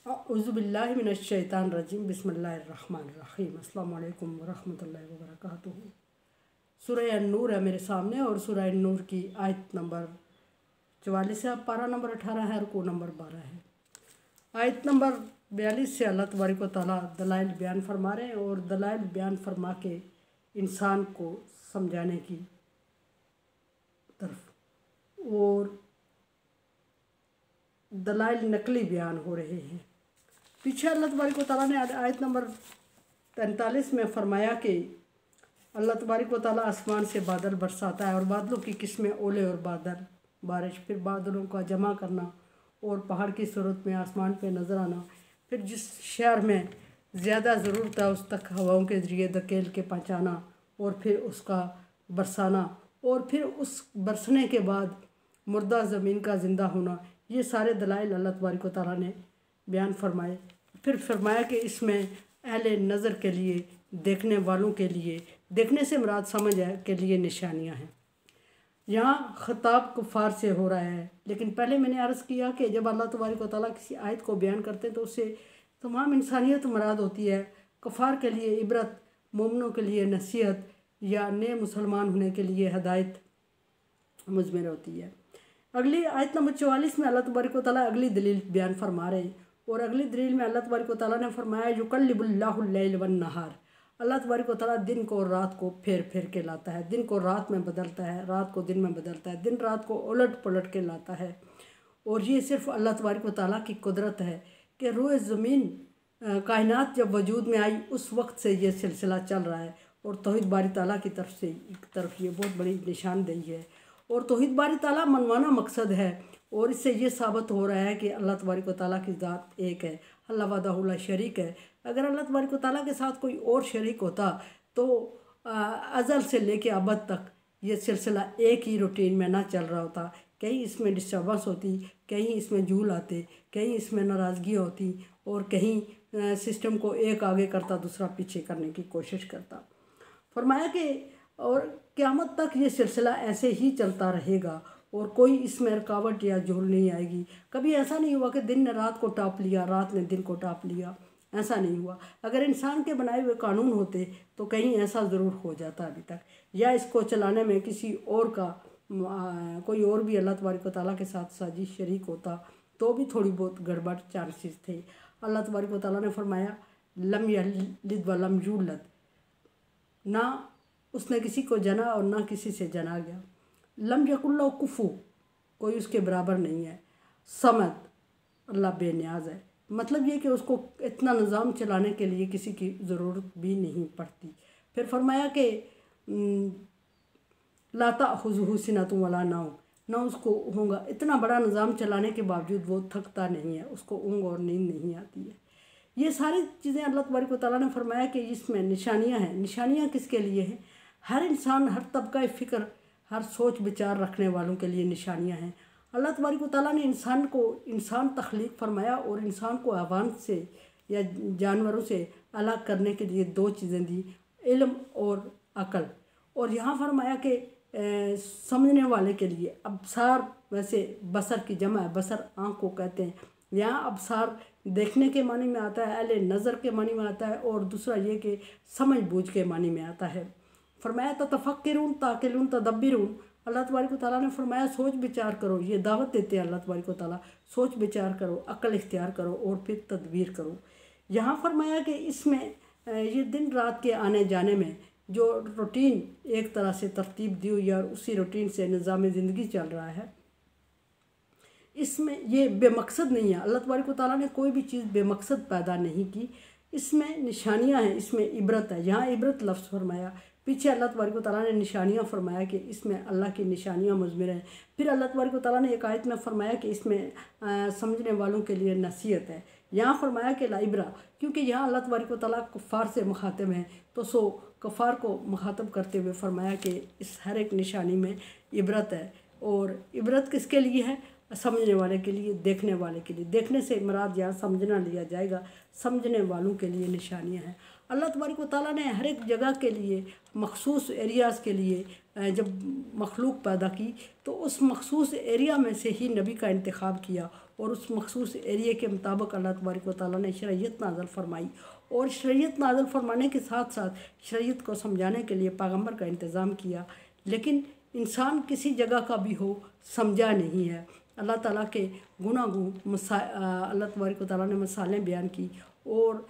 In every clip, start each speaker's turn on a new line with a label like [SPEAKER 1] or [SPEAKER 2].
[SPEAKER 1] औज़ुबिल्लाहि मिनश्शैतानिर्रजीम बिस्मिल्लाहिर्रहमानिर्रहीम अस्सलामु अलैकुम वरहमतुल्लाहि वबरकातुहू। सूरह अन-नूर है मेरे सामने और सूरह अन-नूर की आयत नंबर 44 है, पारा नंबर 18 है, रुकू नंबर 12 है। आयत नंबर 42 से अल्लाह तबारक व तआला दलाइल बयान फरमा रहे हैं और दलाइल बयान फरमा के इंसान को समझाने की तरफ और दलाइल नकली बयान हो रहे हैं। पीछे अल्लाह तबारक व तआला ने आयत नंबर 43 में फरमाया कि अल्लाह तबारक व तआला आसमान से बादल बरसाता है और बादलों की किस्में ओले और बादल बारिश, फिर बादलों का जमा करना और पहाड़ की सूरत में आसमान पे नज़र आना, फिर जिस शहर में ज़्यादा ज़रूरत है उस तक हवाओं के ज़रिए धकेल के पहुँचाना और फिर उसका बरसाना और फिर उस बरसने के बाद मुर्दा ज़मीन का ज़िंदा होना, ये सारे दलाइल अल्लाह तबारक व तआला ने बयान फरमाए। फिर फरमाया कि इसमें अहले नज़र के लिए, देखने वालों के लिए, देखने से मुराद समझ है के लिए निशानियां हैं। यहाँ खिताब कुफ़ार से हो रहा है, लेकिन पहले मैंने अर्ज़ किया कि जब अल्लाह तबारक व तआला किसी आयत को बयान करते हैं तो उससे तमाम इंसानियत मुराद होती है। कुफ़ार के लिए इबरत, मोमिनों के लिए नसीहत या नए मुसलमान होने के लिए हदायत मुज़मिर होती है। अगली आयत नंबर 44 में अल्लाह तबारक व तआला अगली दलील बयान फरमा रहे हैं और अगली दलील में अल्लाह तबारक व तआला ने फरमाया युकल्लिबुल्लाहुल लैल वन नहार, अल्लाह तबारक व तआला दिन को और रात को फेर फेर के लाता है, दिन को रात में बदलता है, रात को दिन में बदलता है, दिन रात को उलट पलट के लाता है। और ये सिर्फ अल्लाह तबारक व तआला की कुदरत है कि रोए ज़मीन कायनात जब वजूद में आई उस वक्त से ये सिलसिला चल रहा है और तौहीद बारी ताला की तरफ ये बहुत बड़ी निशानदेही है और तौहीद बारी ताला मनवाना मकसद है। और इससे ये साबित हो रहा है कि अल्लाह तबारक व तआला की ज़ात एक है, अल्लाह वहदहू ला शरीक है। अगर अल्लाह तबारक व तआला के साथ कोई और शरीक होता तो अज़ल से लेके अबद तक ये सिलसिला एक ही रूटीन में ना चल रहा होता। कहीं इसमें डिस्टर्बेंस होती, कहीं इसमें झूल आते, कहीं इसमें नाराज़गी होती और कहीं सिस्टम को एक आगे करता दूसरा पीछे करने की कोशिश करता। फरमाया कि और क़यामत तक ये सिलसिला ऐसे ही चलता रहेगा और कोई इसमें रुकावट या झूल नहीं आएगी। कभी ऐसा नहीं हुआ कि दिन ने रात को टाप लिया, रात ने दिन को टाप लिया, ऐसा नहीं हुआ। अगर इंसान के बनाए हुए कानून होते तो कहीं ऐसा ज़रूर हो जाता अभी तक, या इसको चलाने में किसी और का कोई और भी अल्लाह तबारक व तआला के साथ साजिश शरीक होता तो भी थोड़ी बहुत गड़बड़ चांसेस थे। अल्लाह तबारक व तआला ने फरमाया लम यलिद व लम यूलद, ना उसने किसी को जना और ना किसी से जना गया। लम यकुल लहू कुफू, कोई उसके बराबर नहीं है। समद, अल्लाह बेनियाज है, मतलब ये कि उसको इतना निज़ाम चलाने के लिए किसी की ज़रूरत भी नहीं पड़ती। फिर फरमाया कि ला ताख़ुज़ुहु सिनतुन वला नौम, ना उसको होगा, इतना बड़ा निज़ाम चलाने के बावजूद वो थकता नहीं है, उसको ऊँघ और नींद नहीं आती है। ये सारी चीज़ें अल्लाह तबारक व तआला ने फरमाया कि इसमें निशानियाँ हैं। निशानियाँ किसके लिए हैं? हर इंसान, हर तबका फ़िक्र, हर सोच विचार रखने वालों के लिए निशानियाँ हैं। अल्लाह तबारक व तआला ने इंसान तख्लीक फरमाया और इंसान को हैवान से या जानवरों से अलग करने के लिए दो चीज़ें दी, इल्म और अक़ल। और यहाँ फरमाया कि समझने वाले के लिए अब्सार, वैसे बसर की जमा है, बसर आँख को कहते हैं। यहाँ अब्सार देखने के मानी में आता है, अहले नज़र के मानी में आता है और दूसरा ये कि समझ बूझ के मानी में आता है। फरमाया ततफ़क्किरून ताक़िलून तदब्बिरून, अल्लाह तबारक व तआला ने फरमाया सोच विचार करो। ये दावत देते हैं अल्लाह तबारक व तआला, सोच विचार करो, अक्ल इख्तियार करो और फिर तदबीर करो। यहाँ फरमाया कि इसमें ये दिन रात के आने जाने में जो रूटीन एक तरह से तरतीब दी हुई है और उसी रूटीन से निज़ाम ज़िंदगी चल रहा है, इसमें ये बेमकसद नहीं है। अल्लाह तबारक व तआला ने कोई भी चीज़ बेमकसद पैदा नहीं की, इसमें निशानियाँ हैं, इसमें इबरत है। यहाँ इबरत लफ्ज़ फरमाया, पीछे अल्लाह तबारक व तआला ने निशानियाँ फरमाया कि इसमें अल्लाह की निशानियाँ मुज़मिर हैं। फिर अल्लाह तबारक व तआला ने एक आयत में फरमाया कि इसमें समझने वालों के लिए नसीहत है। यहाँ फरमाया कि लाइब्रा, क्योंकि यहाँ अल्लाह तबारक व तआला कुफ़ार से मुखातिब हैं तो कुफ़ार को मुखातब करते हुए फरमाया कि इस हर एक निशानी में इबरत है। और इबरत किसके लिए है? समझने वाले के लिए, देखने वाले के लिए। देखने से मुराद यहाँ समझना लिया जाएगा, समझने वालों के लिए निशानियाँ हैं। अल्लाह तबारक व तआला ने हर एक जगह के लिए, मखसूस एरियाज़ के लिए जब मखलूक पैदा की तो उस मखसूस एरिया में से ही नबी का इंतखाब किया और उस मखसूस एरिए के मुताबिक अल्लाह तबारक व तआला ने शरीयत नाज़िल फरमाई। और शरीयत नाज़िल फरमाने के साथ साथ शरीयत को समझाने के लिए पैगम्बर का इंतज़ाम किया। लेकिन इंसान किसी जगह का भी हो समझा नहीं है। अल्लाह ताला के गुनागुन अल्लाह तबारक व तआला ने मिसालें बयान की और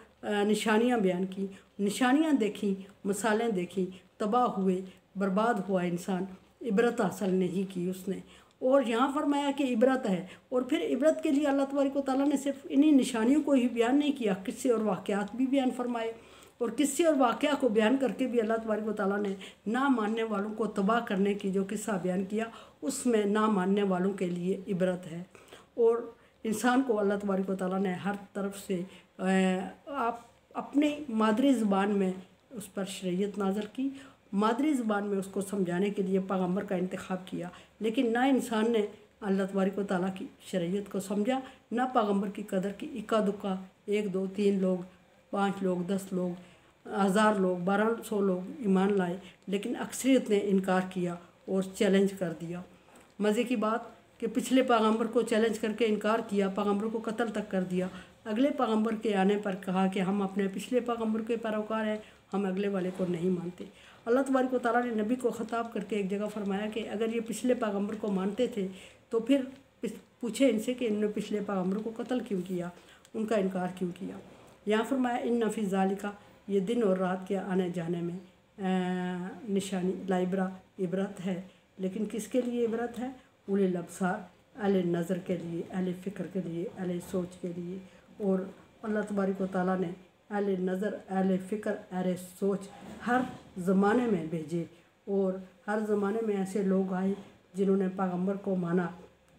[SPEAKER 1] निशानियाँ बयान की। निशानियाँ देखी, मिसालें देखी, तबाह हुए, बर्बाद हुआ इंसान, इबरत हासिल नहीं की उसने। और यहाँ फरमाया कि इबरत है। और फिर इबरत के लिए अल्लाह तबारक व तआला ने सिर्फ इन्हीं निशानियों को ही बयान नहीं किया, किस्से और वाक़यात भी बयान फरमाए। और किस्से और वाक़या को बयान करके भी अल्लाह तबारक व तआला ने ना मानने वालों को तबाह करने की जो किस्सा बयान किया, उसमें ना मानने वालों के लिए इबरत है। और इंसान को अल्लाह तबारक व तआला ने हर तरफ से आप अपनी मादरी ज़ुबान में उस पर शरीयत नाज़िल की, मादरी ज़ुबान में उसको समझाने के लिए पैगम्बर का इंतखाब किया। लेकिन ना इंसान ने अल्लाह तबारक व तआला की शरीयत को समझा, ना पैगम्बर की कदर की। इक्का दुक्का 1 2 3 लोग, 5 लोग, 10 लोग, 1000 लोग, 1200 लोग ईमान लाए, लेकिन अक्सरियत ने इनकार किया और चैलेंज कर दिया। मज़े की बात कि पिछले पैगम्बर को चैलेंज करके इनकार किया, पैगम्बर को कत्ल तक कर दिया। अगले पैगम्बर के आने पर कहा कि हम अपने पिछले पैगम्बर के पैरोकार हैं, हम अगले वाले को नहीं मानते। अल्लाह तबारक व तआला ने नबी को ख़िताब करके एक जगह फरमाया कि अगर ये पिछले पैगम्बर को मानते थे तो फिर पूछे इनसे कि इन्होंने पिछले पैगम्बर को कत्ल क्यों किया, उनका इनकार क्यों किया। यहाँ फरमाया इन्ना फ़ी ज़ालिका, ये दिन और रात के आने जाने में निशानी लाइब्रा इबरत है। लेकिन किसके लिए इबरत है? उलिल अब्सार, अहले नज़र के लिए, अहले फ़िक्र के लिए, अहले सोच के लिए। और अल्लाह तबारक व तआला ने अहले नज़र, अहले फ़िक्र, अहले सोच हर ज़माने में भेजे। और हर ज़माने में ऐसे लोग आए जिन्होंने पैगम्बर को माना,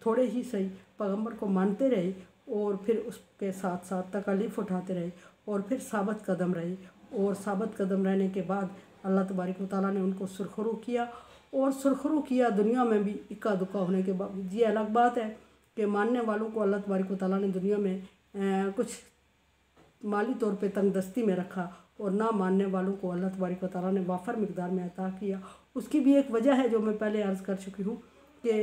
[SPEAKER 1] थोड़े ही सही पैगम्बर को मानते रहे और फिर उसके साथ साथ तकलीफ़ उठाते रहे और फिर साबित कदम रहे। और साबित कदम रहने के बाद अल्लाह तबारक व तआला ने उनको सुरखरू किया। और सुरखरू किया दुनिया में भी इक्का दुक्का होने के बावजूद। ये अलग बात है कि मानने वालों को अल्लाह तबारक व तआला ने दुनिया में कुछ माली तौर पे तंगदस्ती में रखा और ना मानने वालों को अल्लाह तबारक व तआला ने वाफर मिकदार में अता किया। उसकी भी एक वजह है जो मैं पहले अर्ज़ कर चुकी हूँ कि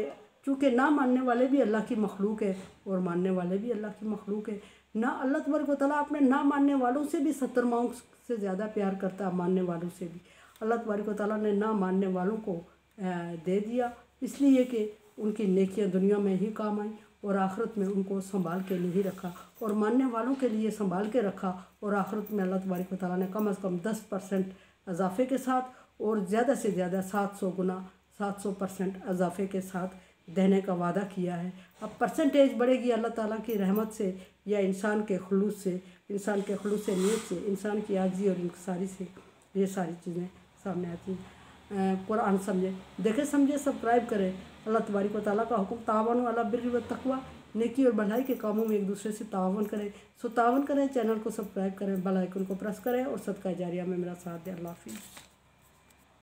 [SPEAKER 1] चूँकि ना मानने वाले भी अल्लाह की मखलूक है और मानने वाले भी अल्लाह की मखलूक है। ना अल्लाह तबारक व तआला अपने ना मानने वालों से भी 70 माओं से ज़्यादा प्यार करता है, मानने वालों से भी। अल्लाह तबारक व तआला ने ना मानने वालों को दे दिया, इसलिए कि उनकी नेकियां दुनिया में ही काम आई और आखिरत में उनको संभाल के नहीं रखा। और मानने वालों के लिए संभाल के रखा और आखिरत में अल्लाह तबारक व तआला ने कम से कम 10% इजाफे के साथ और ज़्यादा से ज़्यादा 700 गुना 700% इजाफे के साथ देने का वादा किया है। अब परसेंटेज बढ़ेगी अल्लाह ताला की रहमत से या इंसान के खुलूस से, इंसान के खुलूस से नीयत से, इंसान की आज़ी और इंकसारी से, ये सारी चीज़ें सामने आती हैं। कुरान समझे, देखे समझे, सब्सक्राइब करें। अल्लाह तबारक व तआला का हुक्म तावनु अला बिर्रि व तक़वा, नेकी और भलाई के कामों में एक दूसरे से तावन करें। सो तावन करें, चैनल को सब्सक्राइब करें, बेल आइकन को प्रेस करें और सदका जारिया में मेरा साथ दें। अल्लाह हाफ़िज़।